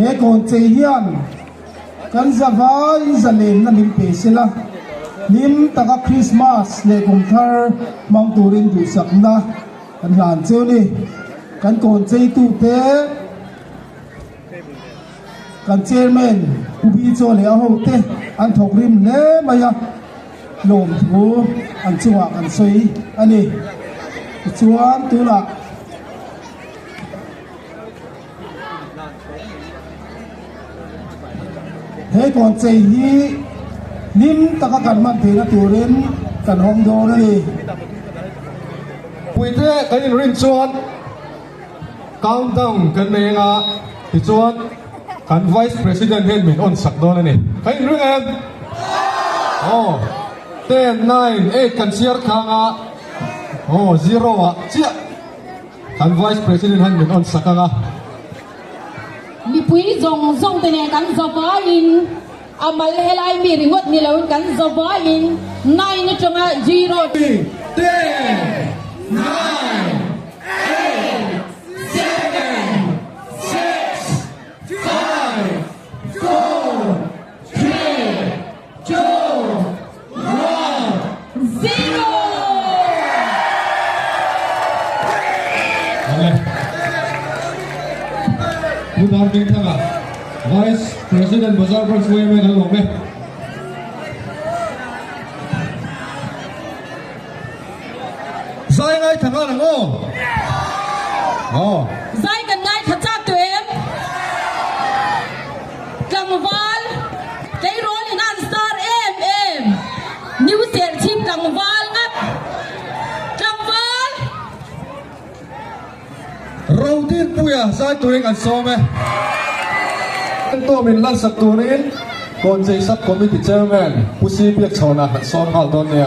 he kon che hian kan zawai zalen na nim pe sila nim taka Christmas le kum thar mang turin du sakna kan hlan cheu ni kan kon che tu te kan chairman ubi cho le a ho te an thok rim le maya lom thu an chuwa kan soi ani chuan tu la he kon che hi nim taka kan man the na turin kan hong do na ni pui te kan in rin chuan countdown kan menga ti chuan kan vice president hen min on sak do na ni kan in ring em 10 9 8 kan siar khanga 0 a chia kan vice president hen min on sakanga mi pui zong zong te ne kan zavain amal helai mi ringot ni laun kan zavain 9 na chunga 0 10 9 Budam ding thanga Vice President Bazar Branch Way में लोग में Zai ngay thanga nang zai kan ngai thachak tu em kangwal kai rol in an star em new ser chim kangwal ngap kangwal Rautin puya zai tuing an so में तो min lan sak turin kon jai sab committee chairman pusi piak chona son hal don ne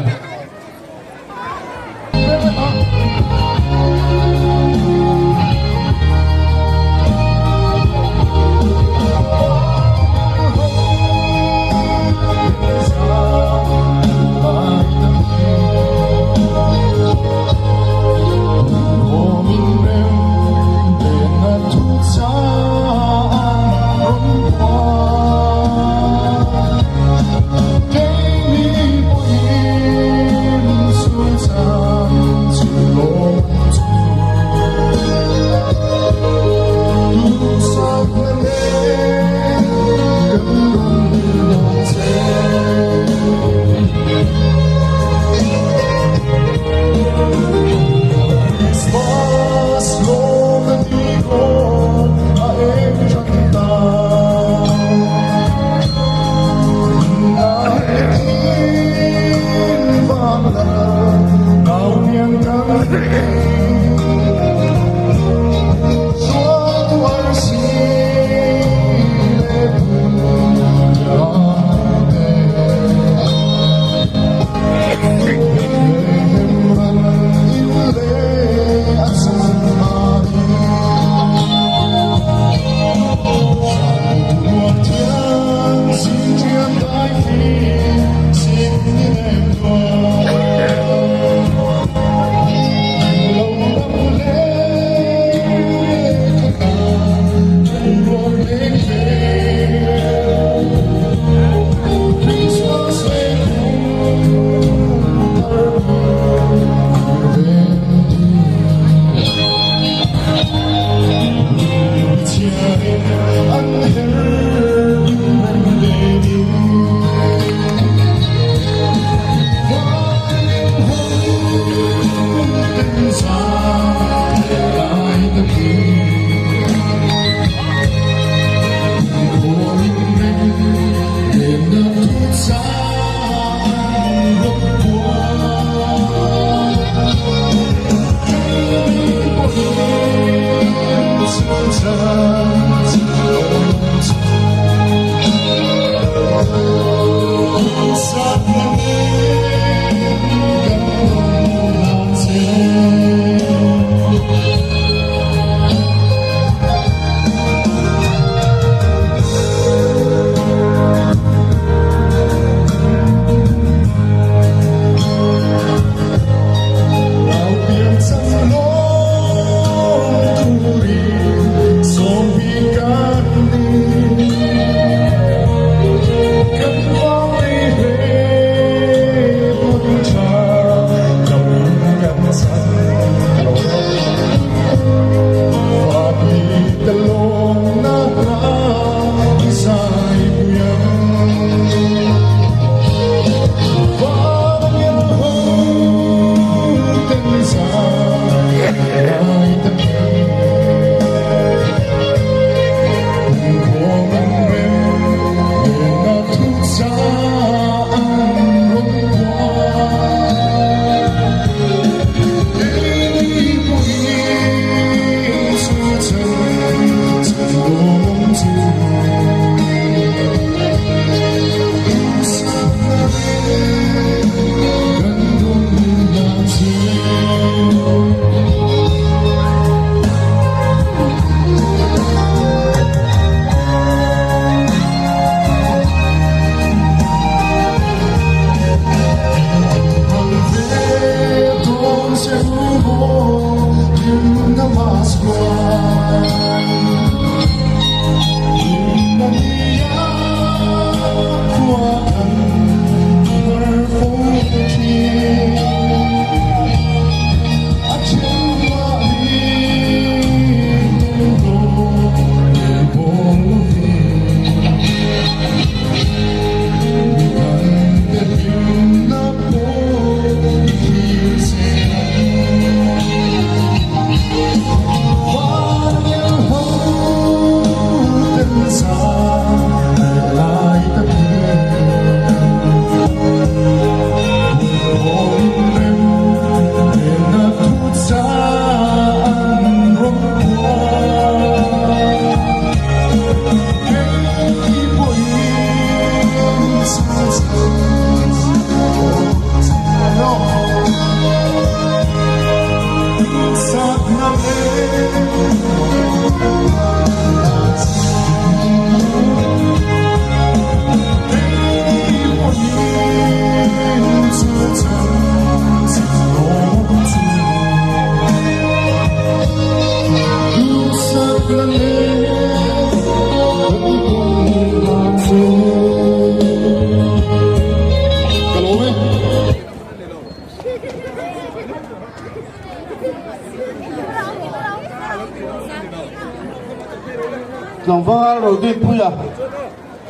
lòng vang đầu tiên bây giờ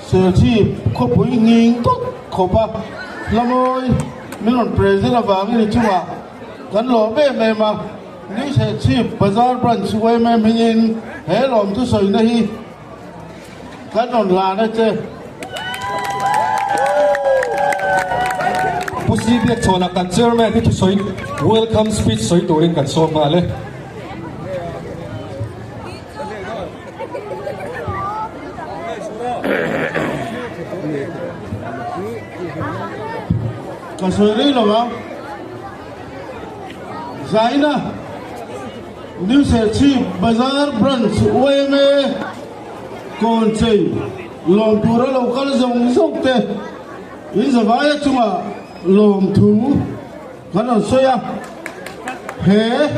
sở chi có bụi nghiêng tốt khổ ba làm ơi mình còn present là vàng cái chung à gắn lỗ bê mềm mà nếu sở chi bazaar branch quay mềm mình in hết lòng tôi sợi này gắn còn là nó chơi Pusi biak chona kan chairman ti soi welcome speech soi turin kan so ma le cái sợi này là vàng giải na nếu sở chi bazaar branch quay mềm còn chơi lòng tu ra lâu cái dòng dốc tê in giờ vay chung à lòng thú cái nào xoay à hè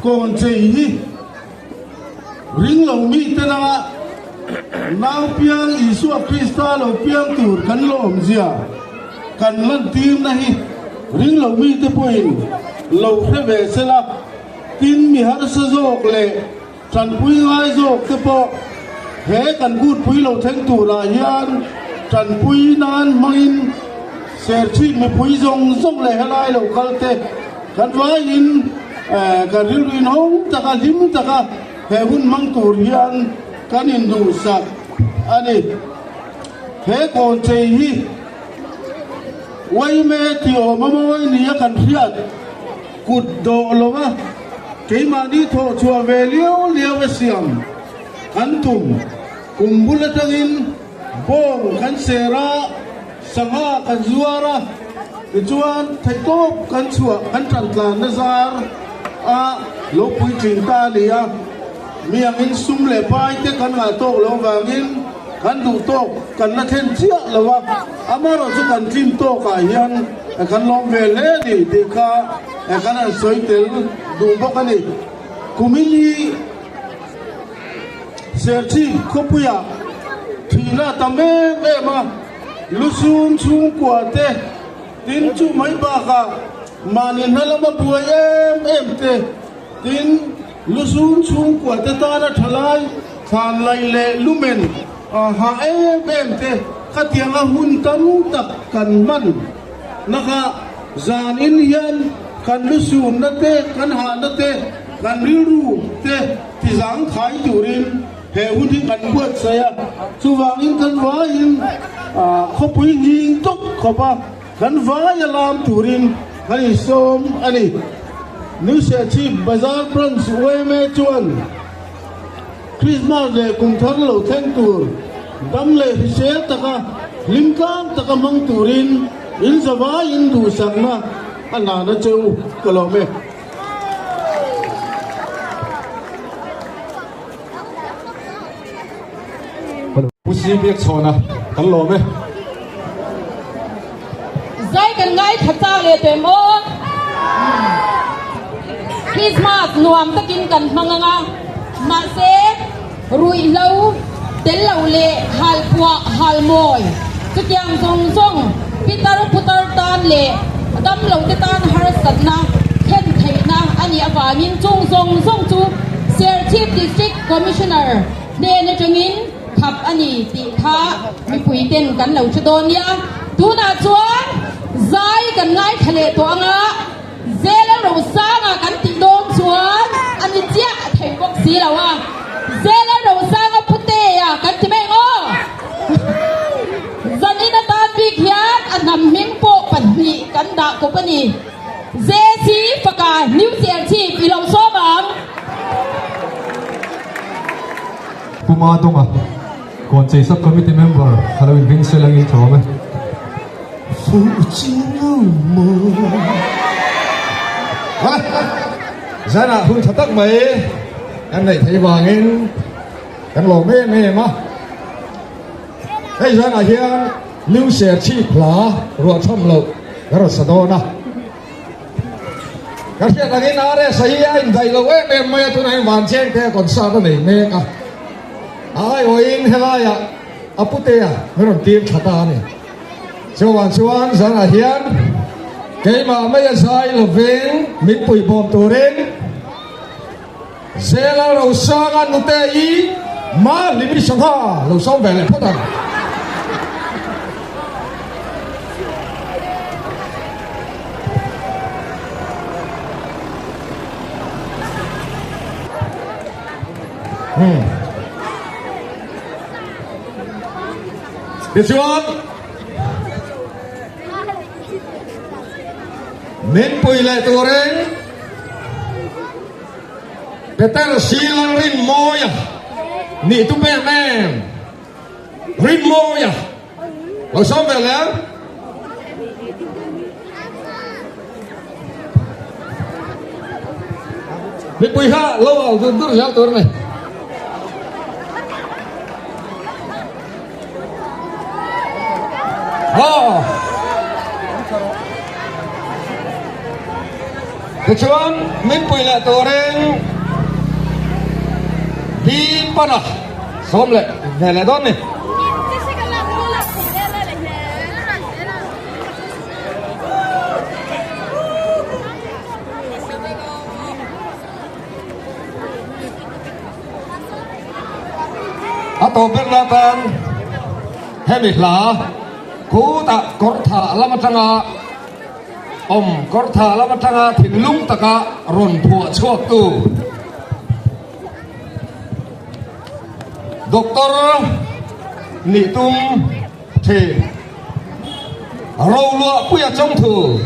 còn chơi hi ring lòng mi tên là nào piang Isu Krista lo piang tur kan lòng gì à kan lần tim này ring lòng mi tên point lâu phê về sẽ là tin mi hát sơ dọc lệ trần quý ngay dọc thế po he kan gut pui lo theng tu la hian trần pui nan mangin ser chi me pui zong zong le halai lo kalte kan vai in ka rilin hong taka lim taka he hun mang tur hian kan in du sak ani he kon chei hi wai me tio mamoi ni kan riat kut do lo ma ke ma ni tho chua ve liao siam antum kumbula tangin bong kan sera sanga kan zuara kecuan thaitop kan chua kan trantlan nazar a lo pui chin ta lia miang in sum le pai te kan nga to lo wangin kan du to kan na then chia lawa amaro chu kan tim to ka hian kan lom ve le ni de kha kan an soi tel du bokani kumili serchi kopuya thina tame me ma lusun chung kwate tin chu mai ba ka manin halama buai em te tin lusun chung kwate ta na thalai than lai le lumen ha em te khatiang a hun tam tak kan man naka zan in hian kan lusun na te kan ha na te kan riru te ti zang khai turin he hun thi kan buat saya chuwang in kan wa in khopui hing tok khopa kan wa ya lam turin kan som ani new se chi bazaar branch we me chuan Christmas le kum thar lo theng tur dam le se taka limkam taka mang turin in zawa in du sangna ana na cheu kalome Pusi biak chona kan lo me zai kan ngai thatta le te mo Christmas nuam takin kan manganga ma se rui lo tel lo le hal puwa hal moi chu kyang zong zong pitar putar tan le dam lo te tan har sat na khen thei na ani awangin chung zong zong chu Sir Chief District Commissioner ne na changin khap ani ti tha mi pui ten kan lo chudon ya tu na chuan zai kan ngai thale to anga zela ro sanga kan ti dom chuan ani chia thei bok si lawa zela ro sanga pute ya kan ti me ngo zanina ta bi khian anam ming po panni kan da ko pani zc faka new year chief ilong so bang kuma donga kon chei sub committee member Halloween Ving Selang in thome phụ chiếu mơ zana hun thatak mai an nei thei wangin kan lo me me ma hey zana hian new share chi pla ro thom lo garo sadona kan hian angin are sai in dai lo we me mai tu nai wan chen te kon sa ta nei me ka ai oin helaya apute ya ron tim thata ne chuan zana hian keima mai sai lo veng min pui bom turin zela ro sanga nute i má lý bị sang ha lâu sau về lại phát đàn được chưa nên bùi lại tù rên Peter silang rin moya ni tu be men rin moya lo sao về lẽ biết bùi ha lâu rồi tôi rất là tôi này kecuali mimpi lah toreng di panah somle vele don ni atau berlatan hemiklah ku tak kortha lama tengah kortha lama tengah thilung taka ron phua chuak tu doktor ni tum the râu lụa puya trong thử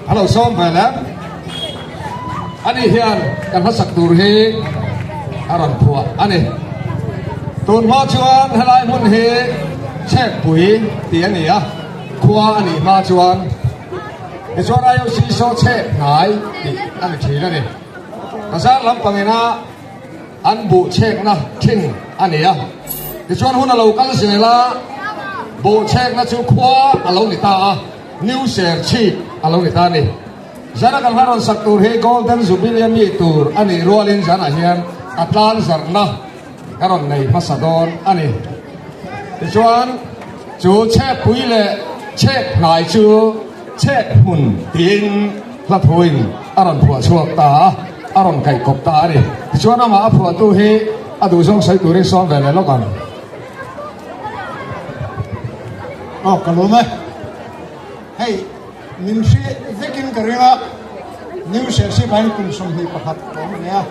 alo som về lắm anh hiền kan hasak tur he aron phua anh tôn ma chuan halai mun he check pui tiền này à khoa anh ma chuan cái chỗ này có sĩ số check này thì anh chỉ là này cái sao lắm bằng na anh bộ check na king anh này à cái chỗ hôm nào cái gì là bộ check na chú khoa alo người ta new share chi alo người ta này giờ nó cần phải làm sắc tour he golden jubilee mi tour anh này rolling giờ này hiền Atlanta na cái đó này Macedon anh này cái chỗ chú check pui lệ check này chú check hun tiền là thôi aron phua chuộc ta aron cày cọp ta đi cho nó mà phua tu he adu song sai tu re son về lại lo còn cả luôn đấy hey mình sẽ viết kinh cái này new sẽ bán cùng song hi phát có này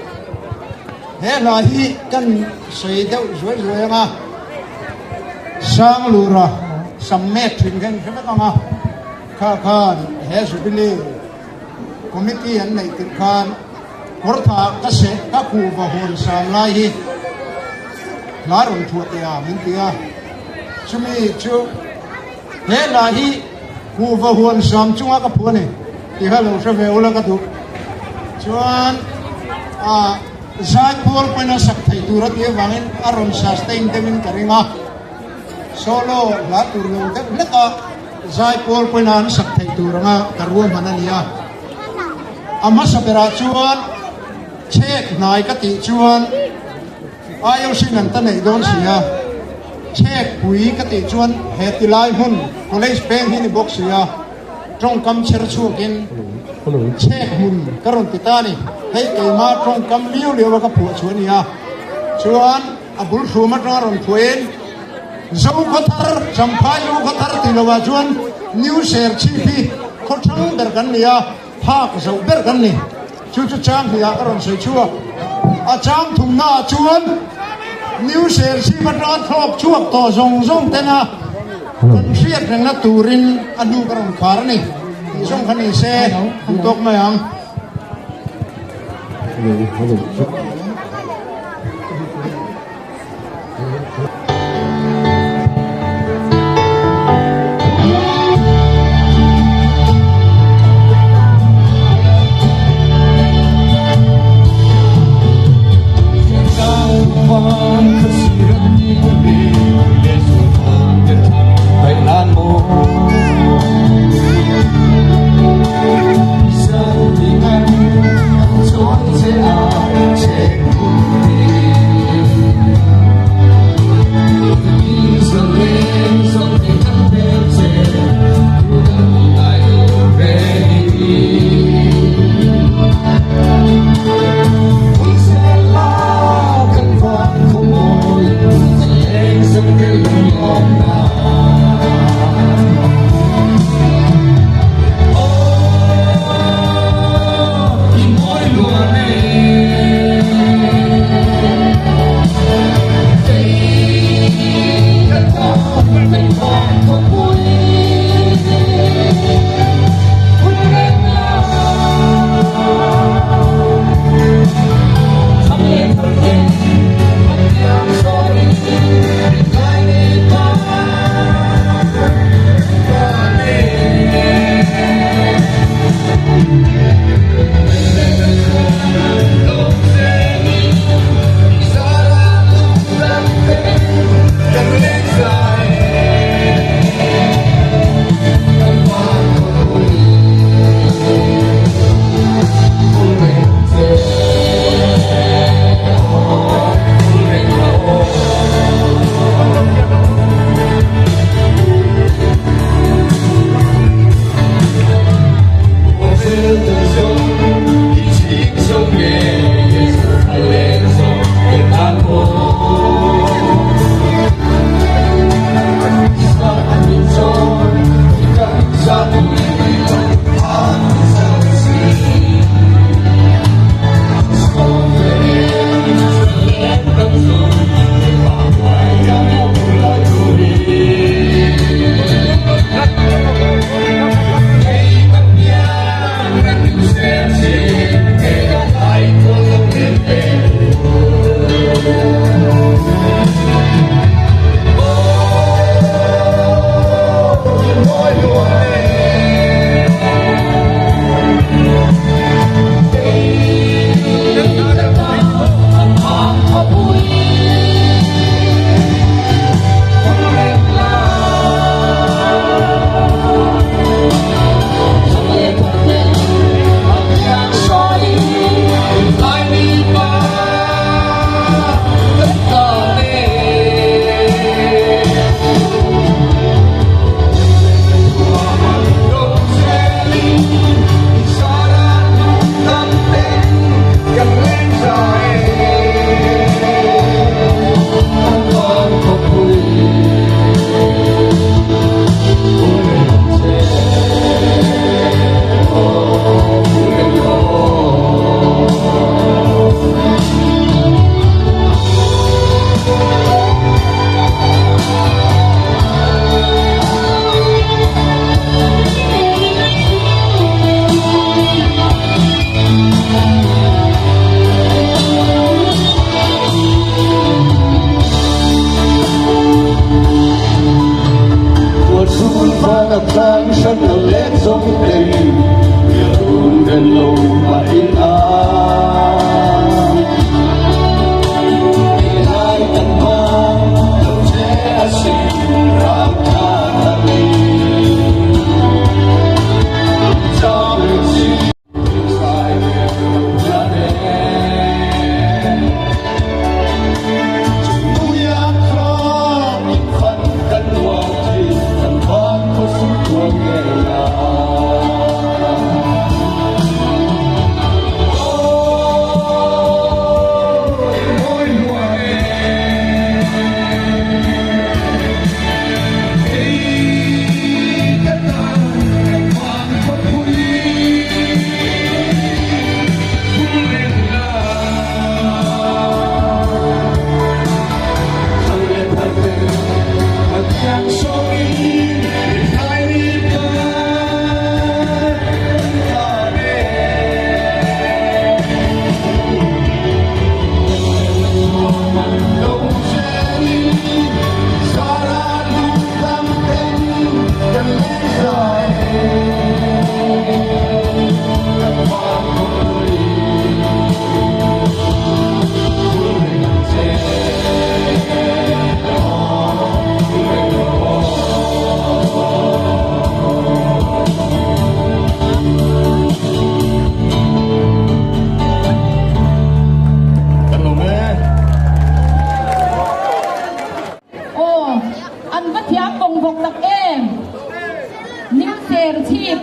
thế là hi cần xây đâu rồi rồi mà sang lura sam mét thuyền cái thế đó mà khan he jubilee committee an nei tir khan kortha ka se ka khu va hon sam lai hi laron thuatia min tia chumi chu he la hi khu va hon sam chunga ka phone ti halo se ve ola ka du chuan zai pol pana sak thai turat ye wangin aron sustain temin karinga solo la tur lo te leka zai pol poinan sak thai turanga karuam hanania ama sabera chuan check nai ka ti chuan ayo sinan ta nei don sia check pui ka ti chuan hetilai hun college bank hi ni box sia trong kam cher chuakin check hun karon titani hei ke ma trong kam liu liu ka pu chuania chuan abul thuma ron phuin zau khatar champhai lu khatar tilawa chuan new share chipi khothang ber kan nia phak zau ber kan ni chu chu chang hia aron sei chua a chang thum na chuan new share chi patron thlop chuak to zong zong tena kon riat reng na turin anu karon khar ni zong khani se tok mayang Check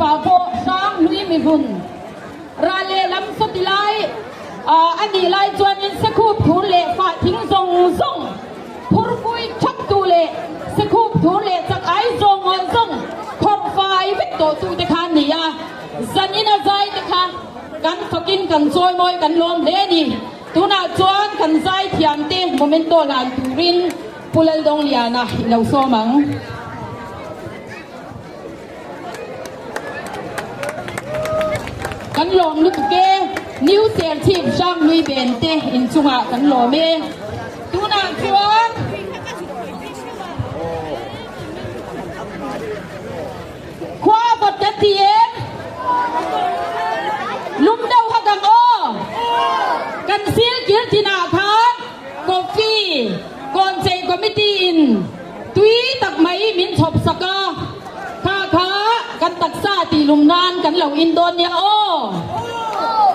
ฝาโพสร้างลุยไม่บุญราเลลำสุดไลอันนี้ไลจวนอินสคูบทูเลฝาทิ้งทรงพูดคุยชักตูเลสคูบทูเลจากไอทรงอันทรงขอบไฟวิโตตูตะคานี่ยจันนินาใจตะคากันสกินกันซอยมอยกันลมเลนี่ตูน่าจวนกันใจเทียมเต้โมเมนโตลานตูรินปุเลลดงเลียนะเราโซมังกันลมลุกเกนิวเซียทีมช่างลุยเบนเตอินซุงะกันลมเอตูน่าจวนคว้าบทเตียนลุมเดาฮักกังโอกันเสียเกียรตินาคานกาแฟก่อนเจคอมมิตี้อินตุยตักไม้มินชอบสกาข้ากันตักซาตีลุมนานกันเหล่าอินโดนีเซียโอ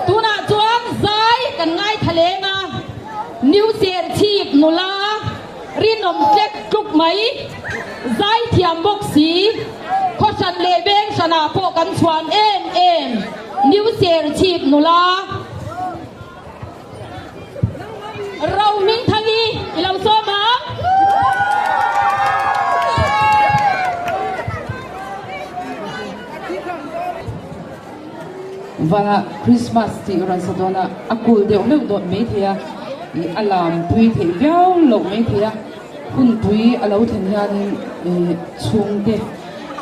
ตูน่าจวนใจกันง่ายทะเลงานิวเซียทีบนุลารินอมเจ็กจุกไหมใจเทียมบกสีข้อฉันเลเบงชนะพวกกันชวนเอ็มนิวเซียทีบนุลาเรามิงทางีเราโซมาวันคริสต์มาสที่เราสะดวกนะอากูเดี๋ยวเรื่องโดดไม่เทียอีอลามปุยเทียยาวหลงไม่เทียคุณปุยอาเราเทียนช่วงเด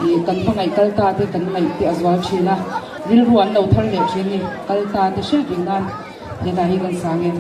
อีกันพังไงกัลตาเดกันไงที่อาจว่าชีนะริลรวนเราทะเลชีนี่กัลตาเดเชื่อวิ่งนั้นเดี๋ยวให้กันสังเกต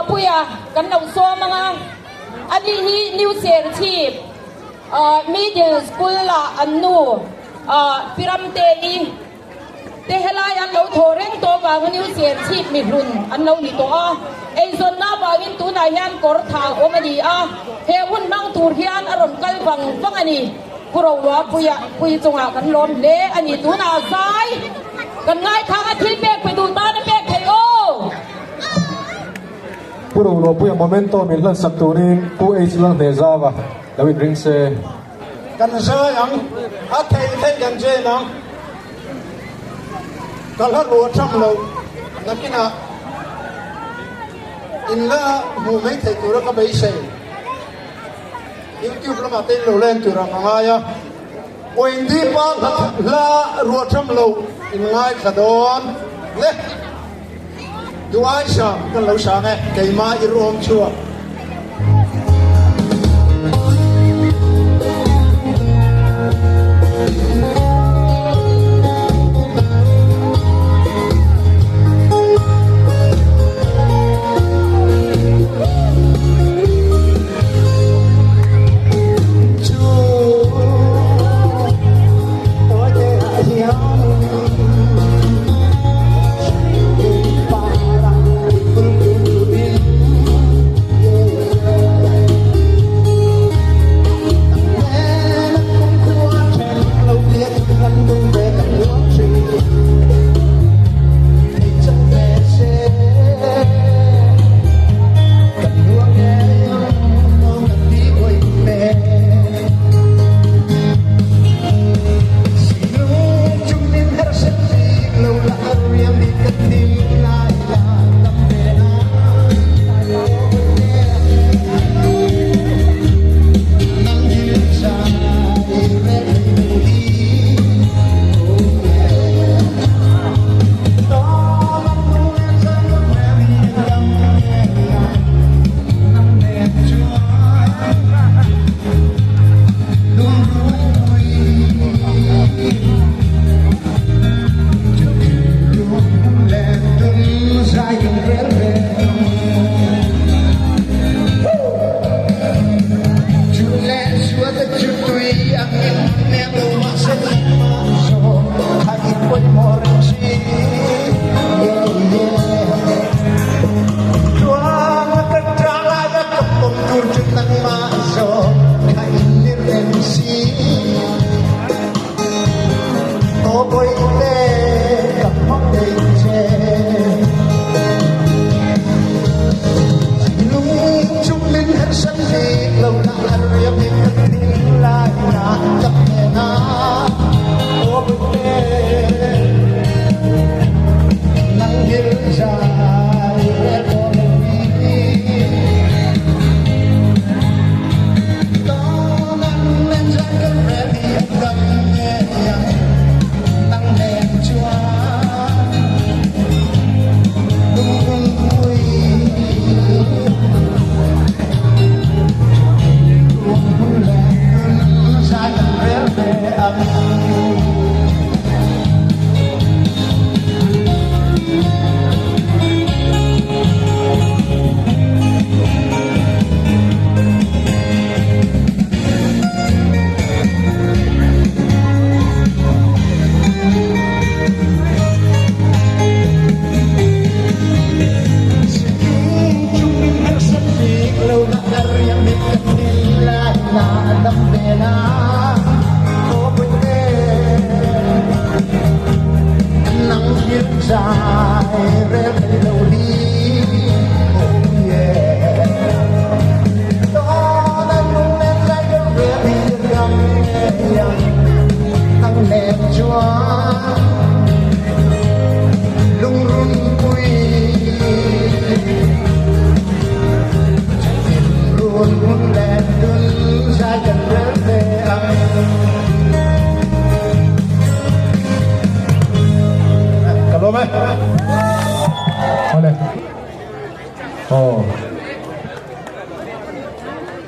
puya kan lo so manga ani hi new ser chi middle school la anu piram te i te helai an lo thoreng to ba new ser chi mi run an lo ni to a ei zon na ba in tu na hian kor tha omani a he hun mang tur hian aron kal bang ani kurawa puya pui chunga kan lom le ani tu na sai kan ngai khang a thil pek pe du ta na pek thei o puro lo puya momento min lan sakturin pu age lang de zawa David ring se kan sa yang a thei kan je nang kan la ro cham lo nakina in la mu mai thei tu ra ka bai se YouTube la ma te lo len tu ra nga ya o in di pa la ro cham lo in ngai khadon le du ai sha kan lo sha nge kai ma i rom chua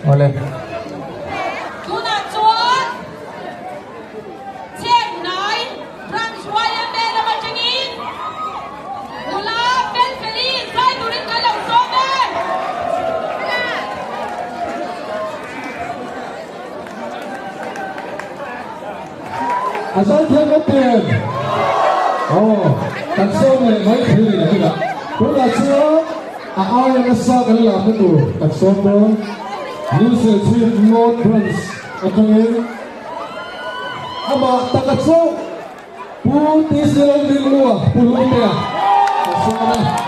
Oleh. Tuna chuan chen nai ran chuaya me la ma chingin nula pen feli sai turin ka lo so me à sao thêm có tiền đặt số này mấy thứ này thế nào cũng là chưa ai nó sao cái làm cái đồ đặt số đó như sẽ chuyên môn prince ở trong ấy mà đặt số pu tí sẽ lên mua pu luôn tiền đặt số này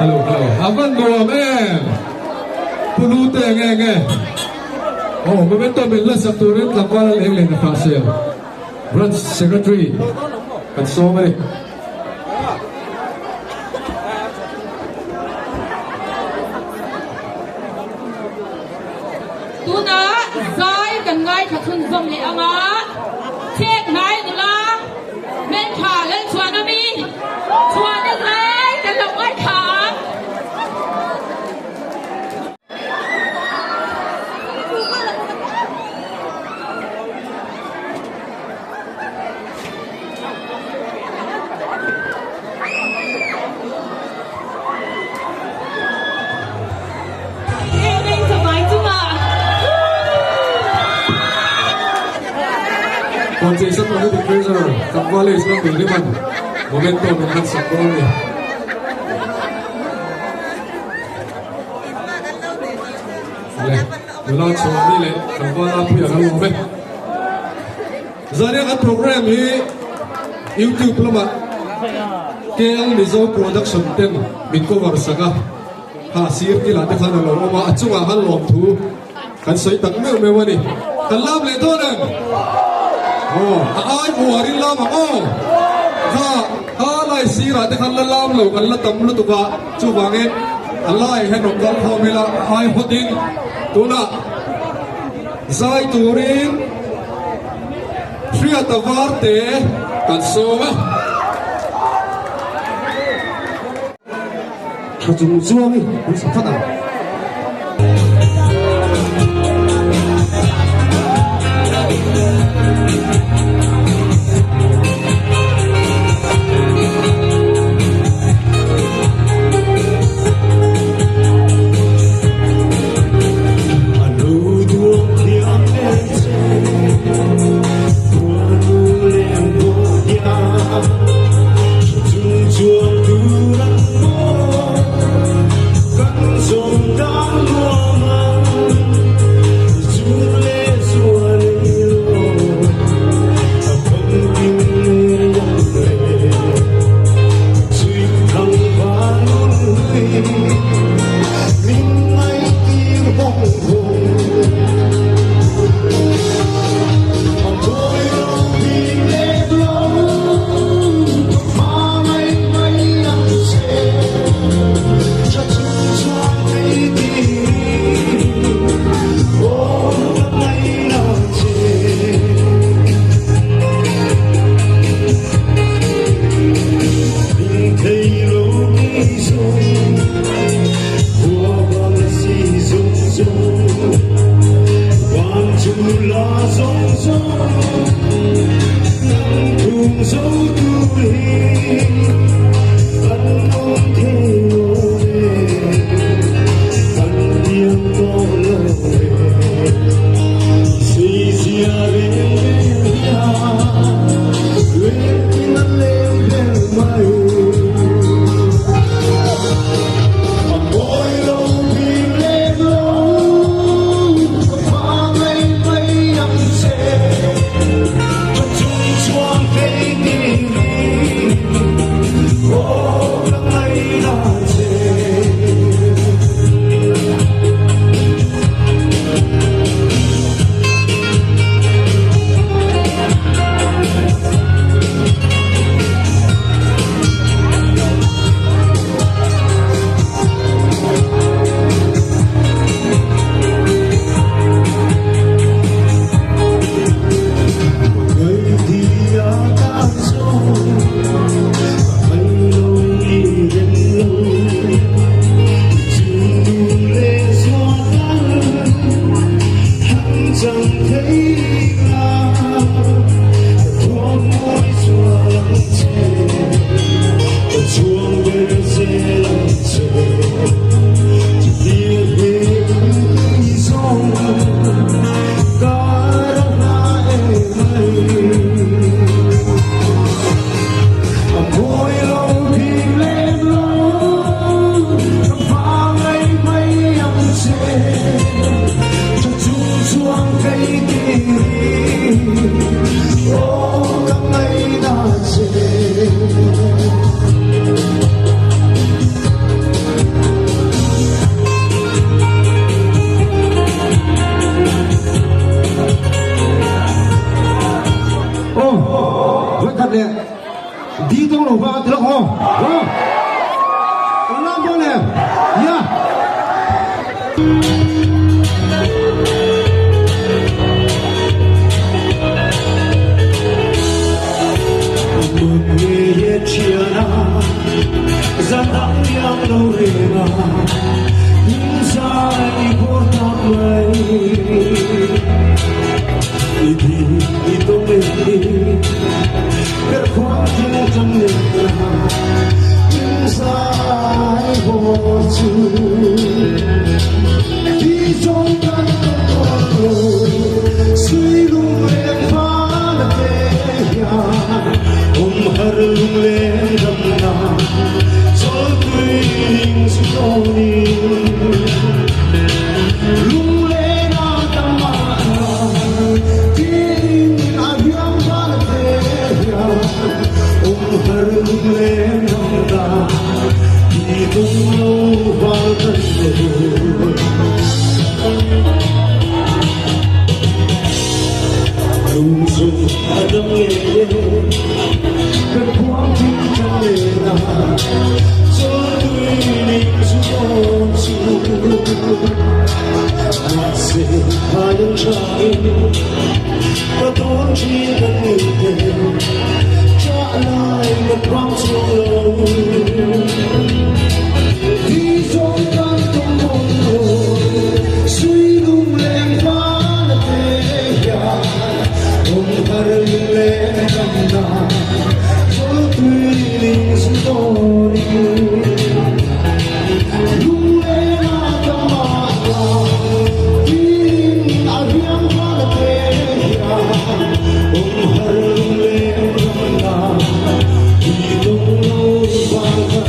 Hello, hello. Avan Dua, man. Pulute nge. Oh, momentum in less of Turin, Kapal England, the Fascia. Branch Secretary, and so many. Tuna zai kan ngai kha thun zom le anga chek nai dula men kha len chuan ami chuan ne zai kan lo ngai kha Conversation with the treasurer, Kapal is not the limit. Momentum in hands of Rome. Wala chumi le, Kapal up here alone. Zania a program here, YouTube lama. KL Mizo Production 10, Binko Varsaga. Ha, sir ki lati khana lo, ma achunga hal lom thu. Kan soi tak me wani. Kan lam le to nang. Oh, ai buarin lam oh. Ha lai sira te kan lam lo kan la tam lu tu ka chu wangen. Allah he no kal kho mela ai hodin. Tuna. Zai turin. Shria tavarte kan soma. Cha chung zuang ni, ni sa phát à. te lo ho on la bon ya Mưa chia na ra nắng yang lâu rena nhưng sai của ta vậy đi tung đi cái khoang trên trong đêm nhưng sai của chú đi trong căn con suy lung lên phá về har lung lên đầm nà gió tươi hình sôi lung lên tâm mà tin agiam ban thế har lung lên đầm nà đi tung lâu vào thân lung dung đâm nghe cơn khoáng chính trong đêm là gió tươi linh gió chiều mà sẽ hai đứa trai và tốn chi cần người thề trả lại một quãng sông lâu đi dòng tan trong mộng rồi suy lung lên phá là thế ông har lung lên đầm nà feeling story lung lên tâm mà tin agiam ban thế ông har lung lên đầm nà đi tung lâu vang thân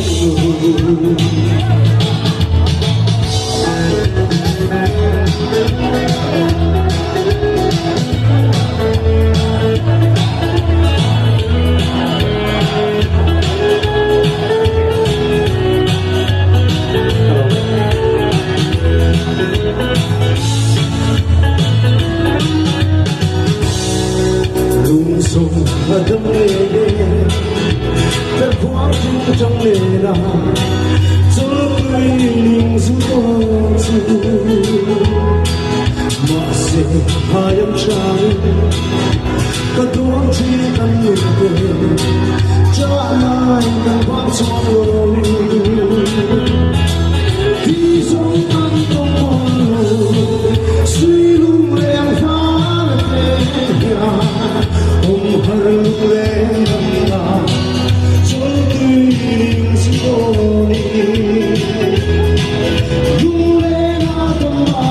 và đâm lệ cơn khoáng chính trong lệ là gió tươi linh gió mà sẽ hai em trai có tuôn chi tâm người trả lại càng quan trọng rồi khi dòng tan trong mong rồi suy lung lên phá về ông har lung lên đầm nà gió tươi linh gió lung lên tâm mà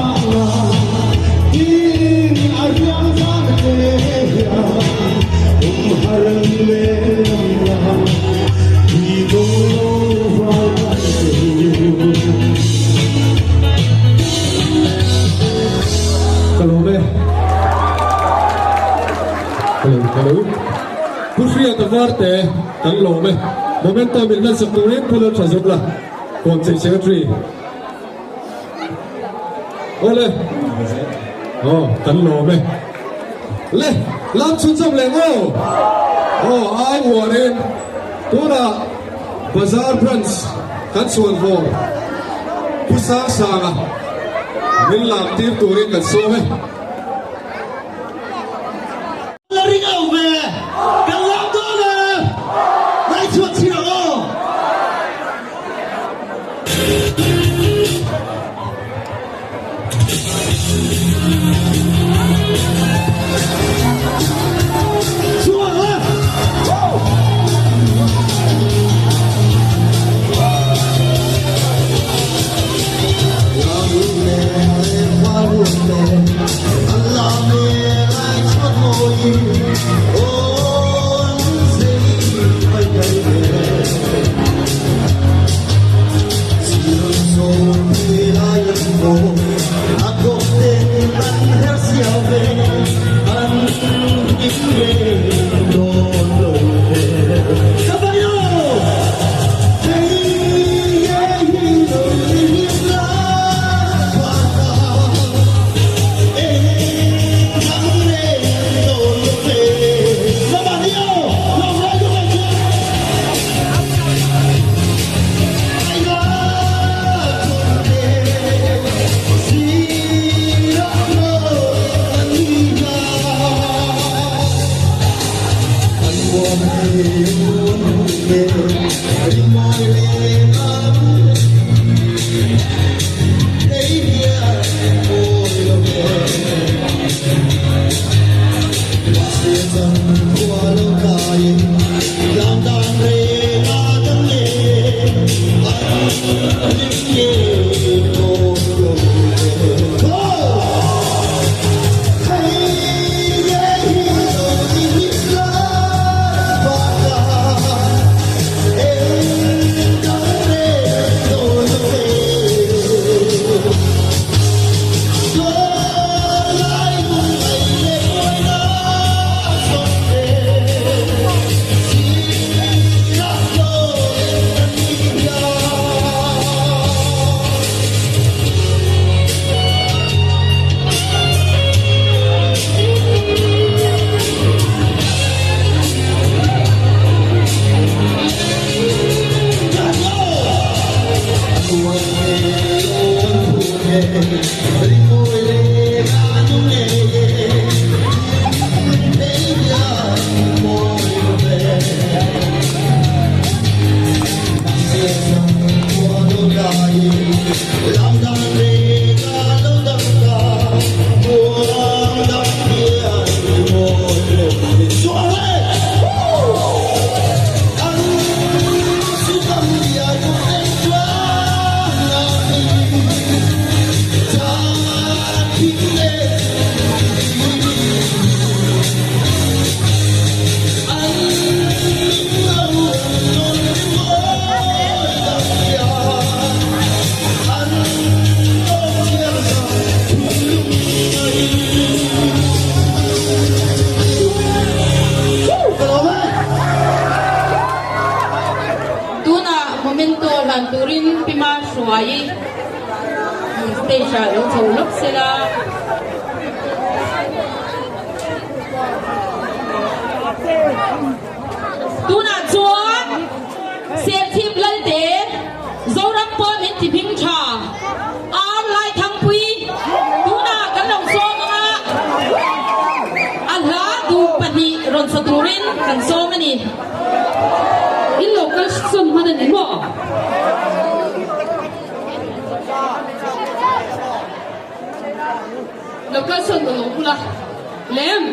tin agiam ban thế ông har lung lên đầm nà đi tung lâu vào Hello. Kushia tavarte tan lo me. Momentum in nas turin pulo chazubla. Council secretary. Ole. Oh, tan lo me. Le, lam chun sam le ngo. Oh, ai warin. Tuna Bazaar Prince kan suan vo. Pusang sanga. Min lam tir turin kan so me. Aku turin pima suai station lo cholok sela tuna chuan se thim lal de zoram po min ti phing tha an lai thang pui tuna kan long so ma Allah du pani ron sa turin kan so mani in local sun hadan ni mo local sun no pula lem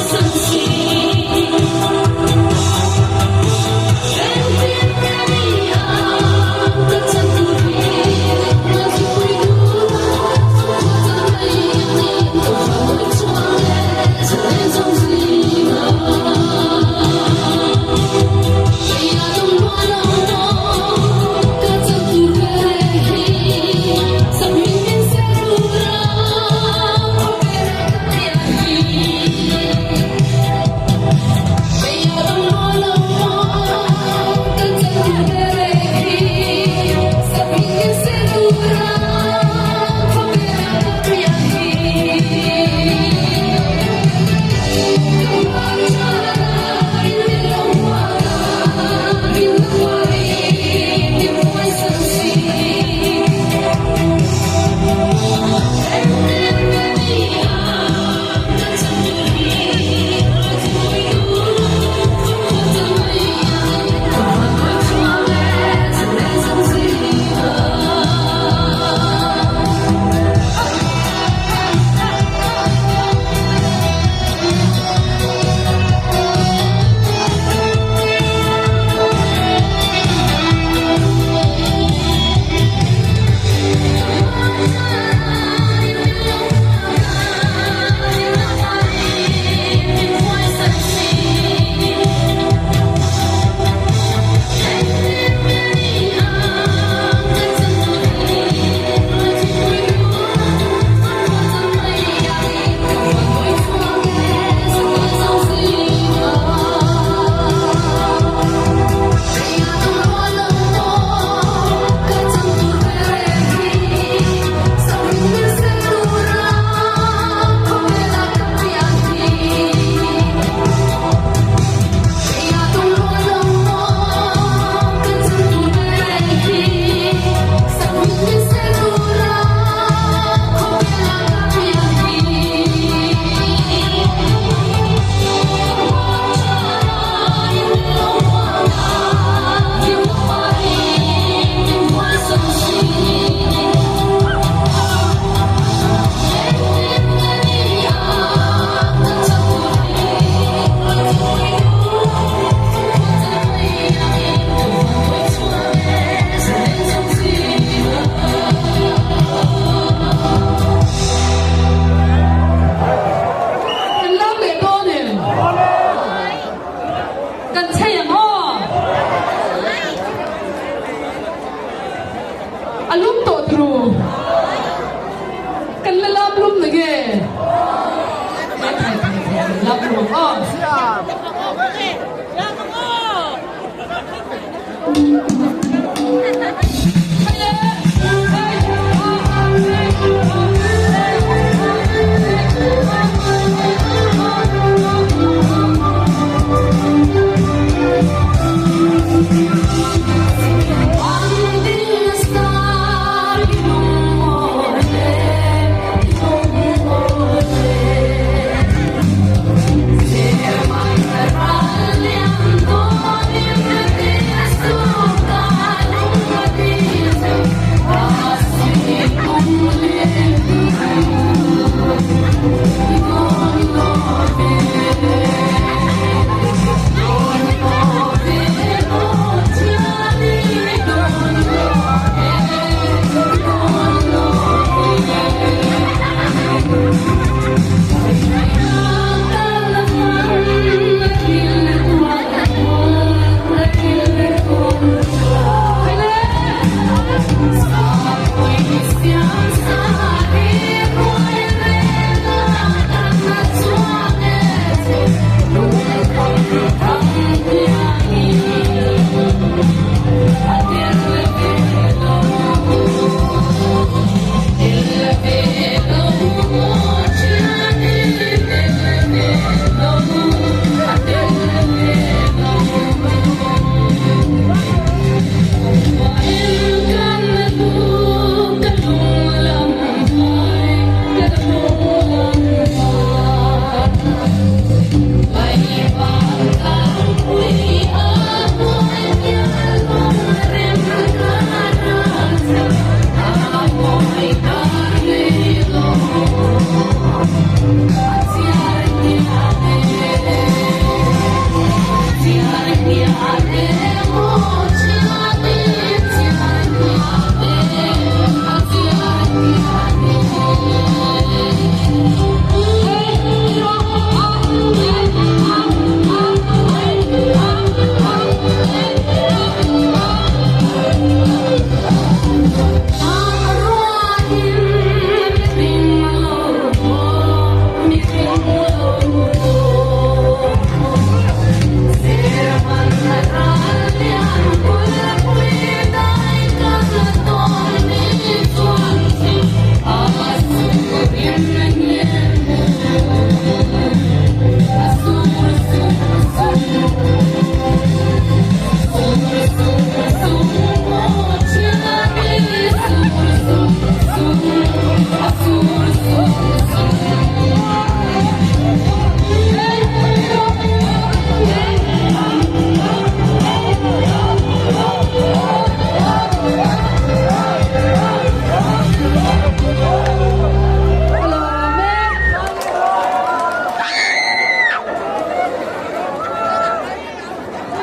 Sunshine.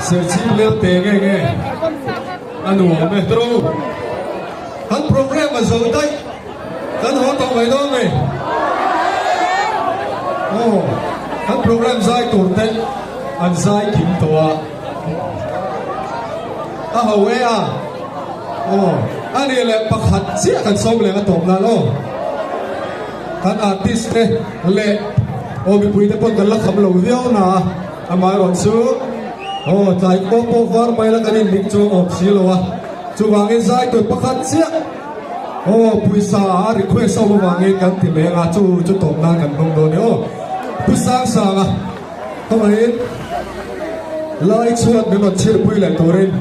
Searching leo tenge nge, anu metro, kan program mazautai, kan hotong wedong nge, oh, kan program zai turten, an zai kim toa, hawe oh, ani le pakhat sia kan som le atom na lo, kan artist le, oh mi puite pon kan lakham lo viau na, amai onsu. Oh, tại cô var mai là cái định chung op xí lo à, chú vàng cái giải tôi bắt khát xía. Oh, puisa request sau vàng cái cái thì mấy ngã chú top na cái nông đồ này oh, puisa sang à, không phải lại chuột nên nó chỉ pui lại tổ lên,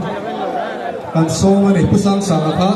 cái số mà này puisa sang à ha.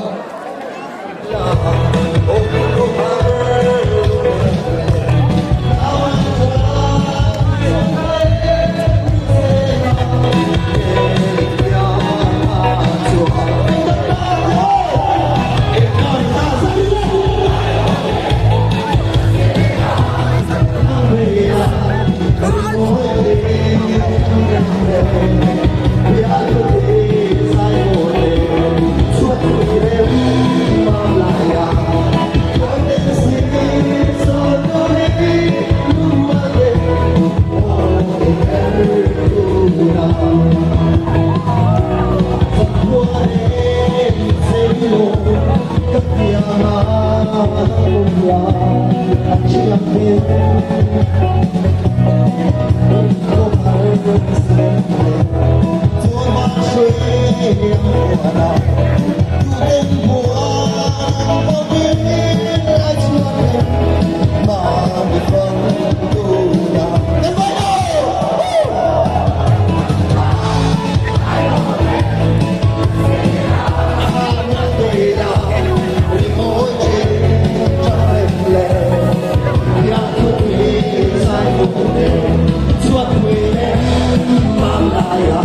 malaya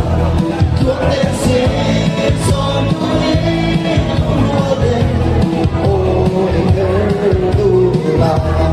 tuột tên xe son mùa đêm ôi tu la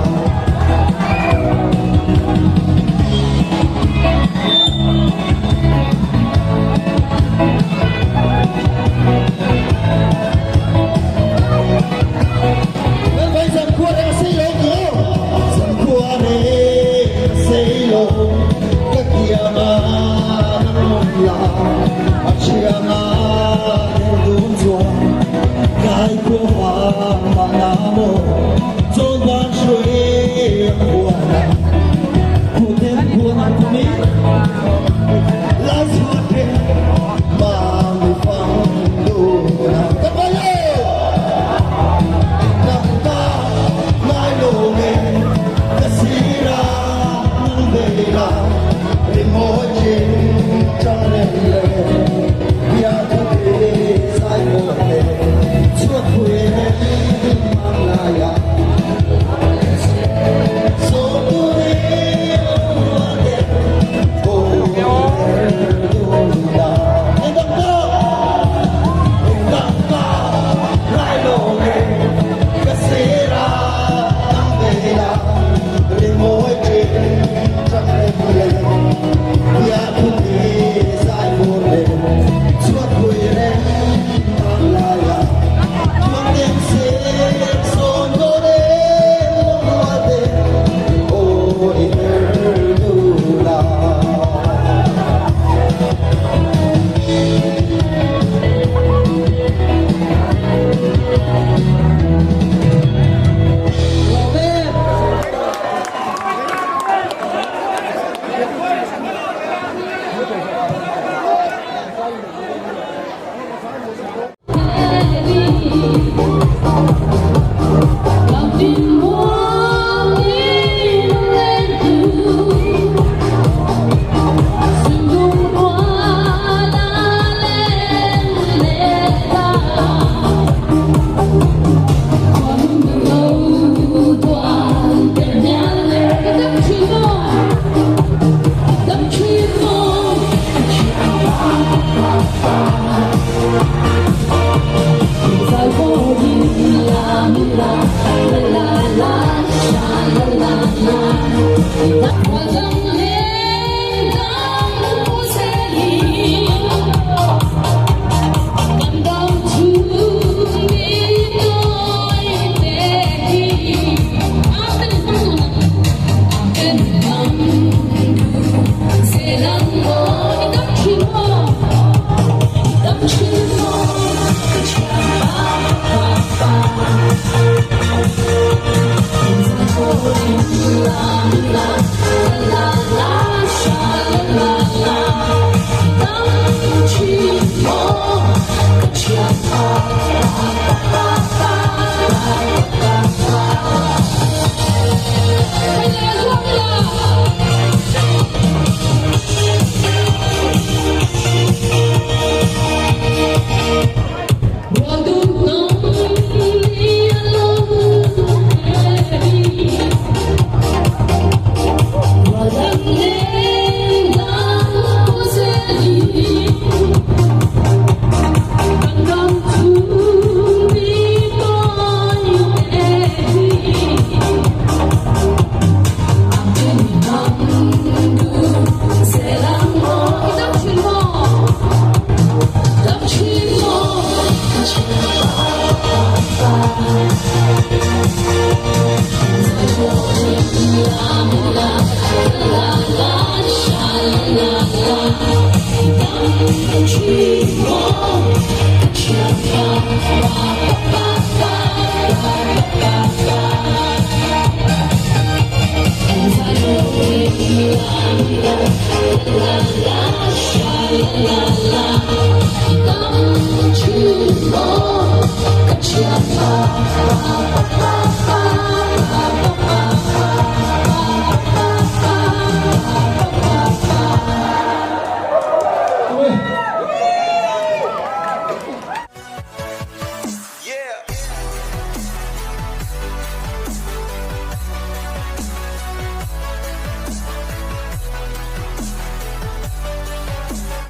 Don't you know that you're